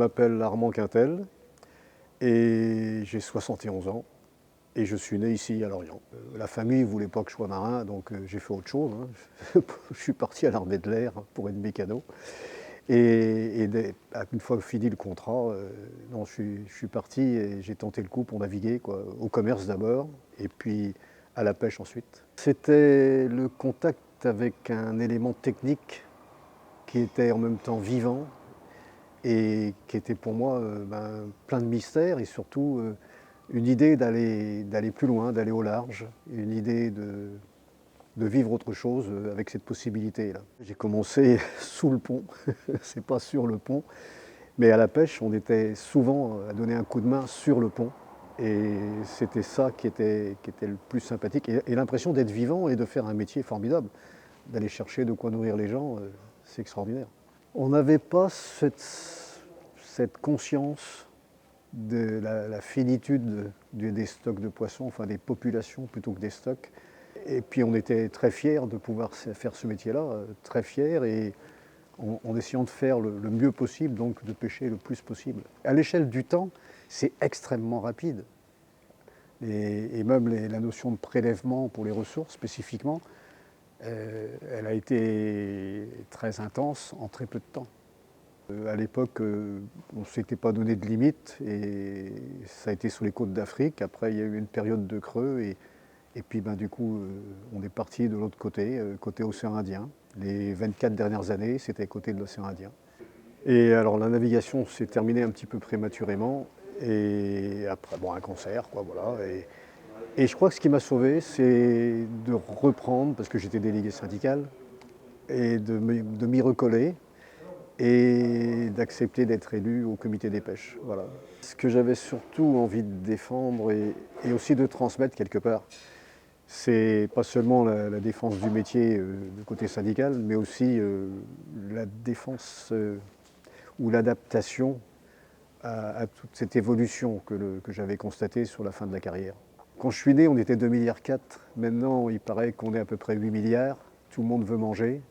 m'appelle Armand Quintel et j'ai 71 ans et je suis né ici à Lorient. La famille ne voulait pas que je sois marin, donc j'ai fait autre chose, hein. Je suis parti à l'armée de l'air pour être mécano. Une fois fini le contrat, non, je suis parti et j'ai tenté le coup pour naviguer, quoi, au commerce d'abord et puis à la pêche ensuite. C'était le contact avec un élément technique qui était en même temps vivant et qui était pour moi plein de mystères et surtout une idée d'aller plus loin, d'aller au large, une idée de vivre autre chose avec cette possibilité-là. J'ai commencé sous le pont, c'est pas sur le pont, mais à la pêche, on était souvent à donner un coup de main sur le pont. Et c'était ça qui était le plus sympathique. Et l'impression d'être vivant et de faire un métier formidable. D'aller chercher de quoi nourrir les gens, c'est extraordinaire. On n'avait pas cette conscience de la finitude des stocks de poissons, enfin des populations plutôt que des stocks. Et puis on était très fiers de pouvoir faire ce métier-là, très fiers, et en essayant de faire le mieux possible, donc de pêcher le plus possible. À l'échelle du temps, c'est extrêmement rapide. Et même la notion de prélèvement pour les ressources spécifiquement, elle a été très intense en très peu de temps. À l'époque, on ne s'était pas donné de limite et ça a été sur les côtes d'Afrique. Après, il y a eu une période de creux et puis du coup, on est parti de l'autre côté, côté océan Indien. Les 24 dernières années, c'était côté de l'océan Indien. Et alors la navigation s'est terminée un petit peu prématurément et après, bon, un cancer, quoi, voilà. Et je crois que ce qui m'a sauvé, c'est de reprendre, parce que j'étais délégué syndical, et de m'y recoller et d'accepter d'être élu au comité des pêches. Voilà. Ce que j'avais surtout envie de défendre et aussi de transmettre quelque part, c'est pas seulement la défense du métier du côté syndical, mais aussi la défense ou l'adaptation à toute cette évolution que j'avais constatée sur la fin de la carrière. Quand je suis né, on était 2,4 milliards. Maintenant, il paraît qu'on est à peu près 8 milliards. Tout le monde veut manger.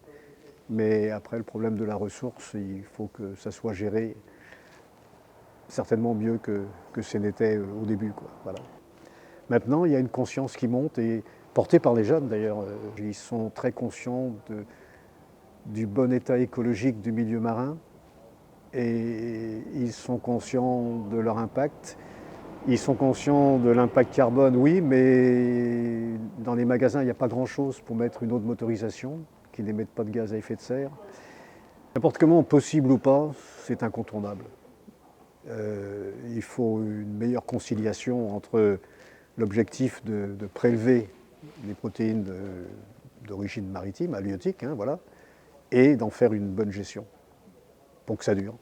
Mais après, le problème de la ressource, il faut que ça soit géré certainement mieux que ce n'était au début, quoi. Voilà. Maintenant, il y a une conscience qui monte, et portée par les jeunes d'ailleurs. Ils sont très conscients du bon état écologique du milieu marin et ils sont conscients de leur impact. Ils sont conscients de l'impact carbone, oui, mais dans les magasins, il n'y a pas grand-chose pour mettre une eau de motorisation qui n'émette pas de gaz à effet de serre. N'importe comment, possible ou pas, c'est incontournable. Il faut une meilleure conciliation entre l'objectif de prélever les protéines d'origine maritime, halieutique, hein, voilà, et d'en faire une bonne gestion pour que ça dure.